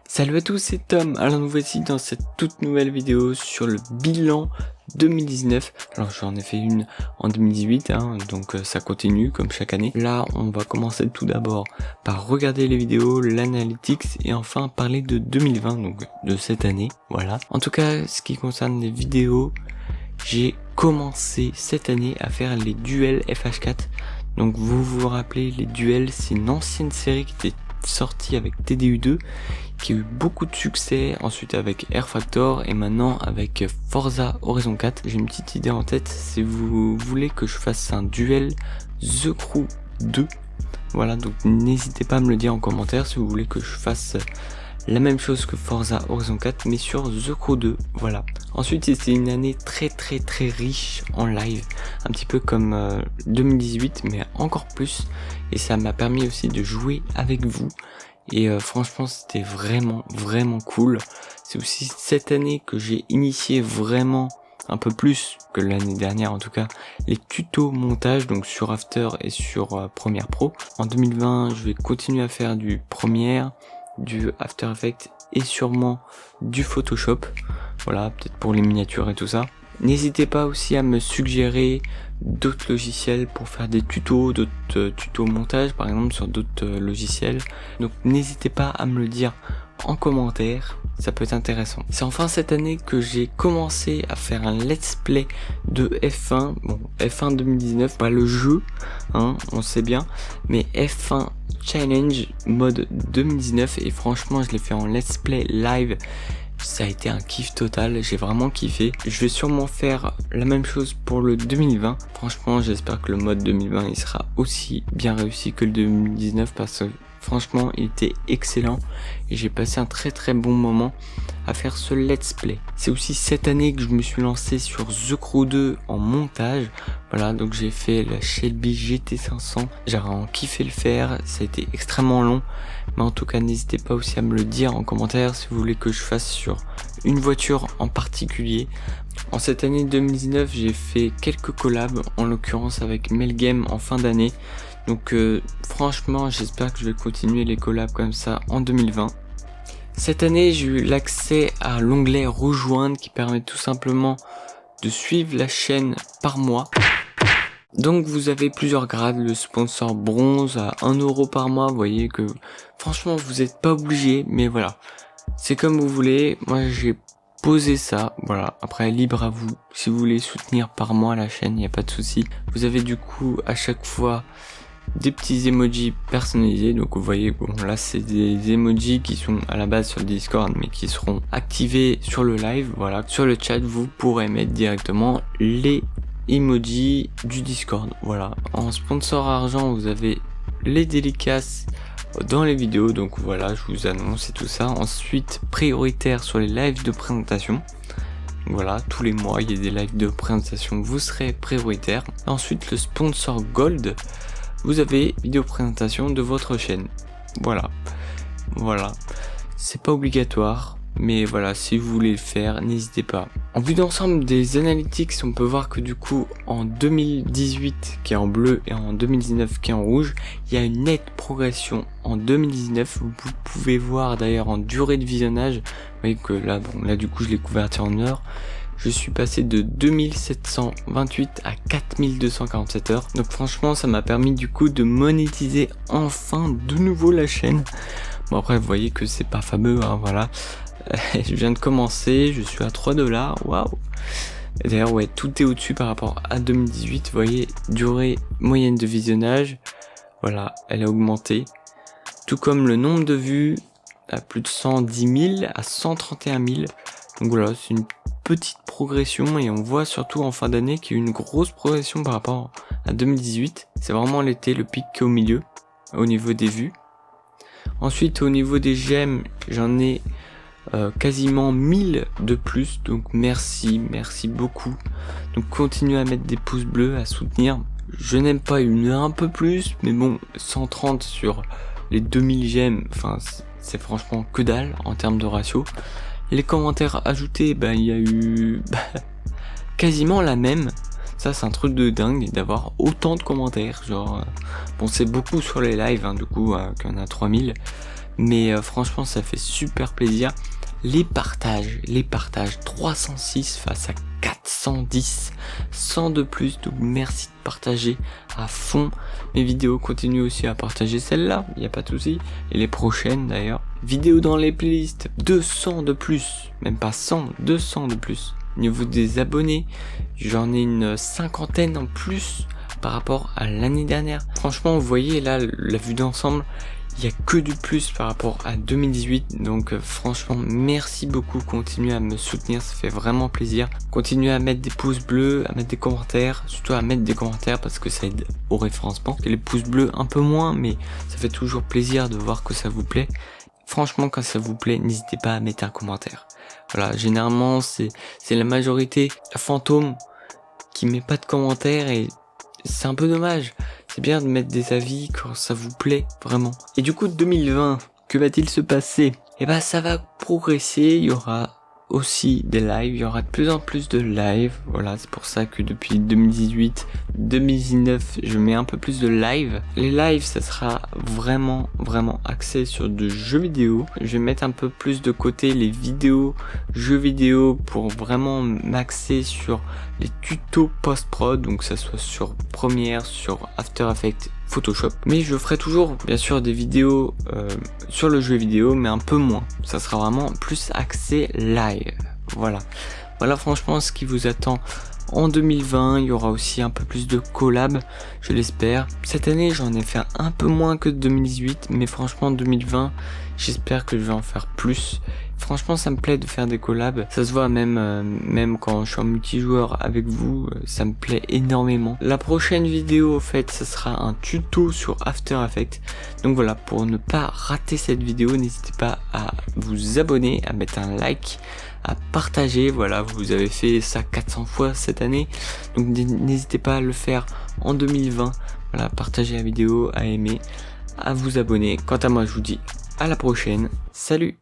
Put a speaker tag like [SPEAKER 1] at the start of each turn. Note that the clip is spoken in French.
[SPEAKER 1] Salut à tous, c'est Tom. Alors nous voici dans cette toute nouvelle vidéo sur le bilan 2019. Alors j'en ai fait une en 2018, donc ça continue comme chaque année. Là on va commencer tout d'abord par regarder les vidéos, l'analytics et enfin parler de 2020, donc de cette année, voilà. En tout cas, ce qui concerne les vidéos, j'ai commencé cette année à faire les duels FH4. Donc vous vous rappelez, les duels, c'est une ancienne série qui était sortie avec TDU2, qui a eu beaucoup de succès, ensuite avec Air Factor et maintenant avec Forza Horizon 4. J'ai une petite idée en tête, si vous voulez que je fasse un duel The Crew 2, voilà, donc n'hésitez pas à me le dire en commentaire si vous voulez que je fasse la même chose que Forza Horizon 4 mais sur The Crew 2, voilà. Ensuite c'était une année très riche en live, un petit peu comme 2018 mais encore plus, et ça m'a permis aussi de jouer avec vous. Et franchement c'était vraiment cool. C'est aussi cette année que j'ai initié vraiment un peu plus que l'année dernière en tout cas les tutos montage, donc sur After et sur Premiere Pro. En 2020 je vais continuer à faire du Premiere, du After Effects et sûrement du Photoshop, voilà, peut-être pour les miniatures et tout ça. N'hésitez pas aussi à me suggérer d'autres logiciels pour faire des tutos, d'autres tutos montage par exemple sur d'autres logiciels. Donc n'hésitez pas à me le dire en commentaire, ça peut être intéressant. C'est enfin cette année que j'ai commencé à faire un let's play de F1. Bon, F1 2019, pas le jeu, on sait bien, mais F1 Challenge mode 2019, et franchement je l'ai fait en let's play live. Ça a été un kiff total, j'ai vraiment kiffé. Je vais sûrement faire la même chose pour le 2020. Franchement, j'espère que le mode 2020 il sera aussi bien réussi que le 2019 parce que franchement, il était excellent et j'ai passé un très bon moment à faire ce let's play. C'est aussi cette année que je me suis lancé sur The Crew 2 en montage. Voilà, donc j'ai fait la Shelby GT500. J'ai vraiment kiffé le faire, ça a été extrêmement long. Mais en tout cas, n'hésitez pas aussi à me le dire en commentaire si vous voulez que je fasse sur une voiture en particulier. En cette année 2019, j'ai fait quelques collabs, en l'occurrence avec Melgame en fin d'année. Donc franchement, j'espère que je vais continuer les collabs comme ça en 2020. Cette année, j'ai eu l'accès à l'onglet Rejoindre qui permet tout simplement de suivre la chaîne par mois. Donc vous avez plusieurs grades, le sponsor bronze à 1€ par mois, vous voyez que franchement vous n'êtes pas obligé, mais voilà, c'est comme vous voulez. Moi j'ai posé ça, voilà, après libre à vous, si vous voulez soutenir par mois la chaîne, il n'y a pas de souci. Vous avez du coup à chaque fois des petits emojis personnalisés, donc vous voyez, bon là c'est des emojis qui sont à la base sur le Discord mais qui seront activés sur le live, voilà. Sur le chat vous pourrez mettre directement les emoji du Discord, voilà. En sponsor argent vous avez les dédicaces dans les vidéos, donc voilà, je vous annonce et tout ça. Ensuite prioritaire sur les lives de présentation, voilà, tous les mois il y a des lives de présentation, vous serez prioritaire. Ensuite le sponsor gold, vous avez vidéo présentation de votre chaîne, voilà, c'est pas obligatoire, mais voilà, si vous voulez le faire, n'hésitez pas. En vue d'ensemble des analytics, on peut voir que du coup, en 2018 qui est en bleu et en 2019 qui est en rouge, il y a une nette progression en 2019. Vous pouvez voir d'ailleurs en durée de visionnage, vous voyez que là, bon, là du coup je l'ai converti en heures. Je suis passé de 2728 à 4247 heures. Donc franchement, ça m'a permis du coup de monétiser enfin de nouveau la chaîne. Bon après, vous voyez que c'est pas fameux, voilà. Je viens de commencer, je suis à 3$, waouh. D'ailleurs, ouais, tout est au-dessus par rapport à 2018. Vous voyez, durée moyenne de visionnage, voilà, elle a augmenté. Tout comme le nombre de vues, à plus de 110 000 à 131 000. Donc voilà, c'est une petite progression et on voit surtout en fin d'année qu'il y a eu une grosse progression par rapport à 2018. C'est vraiment l'été, le pic qui est au milieu, au niveau des vues. Ensuite, au niveau des j'aime, j'en ai quasiment 1000 de plus, donc merci beaucoup. Donc continuez à mettre des pouces bleus, à soutenir. Je n'aime pas une un peu plus, mais bon, 130 sur les 2000 j'aime, enfin c'est franchement que dalle en termes de ratio. Les commentaires ajoutés, il y a eu quasiment la même. Ça c'est un truc de dingue d'avoir autant de commentaires, genre bon c'est beaucoup sur les lives, du coup qu'il y en a 3000, mais franchement ça fait super plaisir. Les partages, 306 face à 410, 100 de plus, donc merci de partager à fond mes vidéos, continuez aussi à partager celle-là, il n'y a pas de souci, et les prochaines d'ailleurs. Vidéos dans les playlists, 200 de plus, même pas 100, 200 de plus. Au niveau des abonnés, j'en ai une cinquantaine en plus par rapport à l'année dernière. Franchement, vous voyez là, la vue d'ensemble, il y a que du plus par rapport à 2018, donc franchement merci beaucoup, continuez à me soutenir, ça fait vraiment plaisir. Continuez à mettre des pouces bleus, à mettre des commentaires, surtout à mettre des commentaires parce que ça aide au référencement. Et les pouces bleus un peu moins, mais ça fait toujours plaisir de voir que ça vous plaît. Franchement, quand ça vous plaît, n'hésitez pas à mettre un commentaire. Voilà, généralement c'est la majorité fantôme qui met pas de commentaires et c'est un peu dommage. C'est bien de mettre des avis quand ça vous plaît vraiment. Et du coup 2020, que va-t-il se passer? Eh ben ça va progresser, il y aura aussi des lives, il y aura de plus en plus de lives. Voilà, c'est pour ça que depuis 2018, 2019, je mets un peu plus de live. Les lives, ça sera vraiment axé sur de jeux vidéo. Je vais mettre un peu plus de côté les vidéos, jeux vidéo pour vraiment m'axer sur les tutos post-prod, donc que ça soit sur Premiere, sur After Effects, Photoshop. Mais je ferai toujours bien sûr des vidéos sur le jeu vidéo, mais un peu moins. Ça sera vraiment plus axé live. Voilà franchement ce qui vous attend en 2020. Il y aura aussi un peu plus de collab, je l'espère. Cette année j'en ai fait un peu moins que 2018, mais franchement 2020 j'espère que je vais en faire plus. Franchement ça me plaît de faire des collabs, ça se voit même quand je suis en multijoueur avec vous, ça me plaît énormément. La prochaine vidéo au fait ça sera un tuto sur After Effects, donc voilà, pour ne pas rater cette vidéo n'hésitez pas à vous abonner, à mettre un like, à partager. Voilà, vous avez fait ça 400 fois cette année, donc n'hésitez pas à le faire en 2020. Voilà, partagez la vidéo, à aimer, à vous abonner. Quant à moi je vous dis à la prochaine, salut.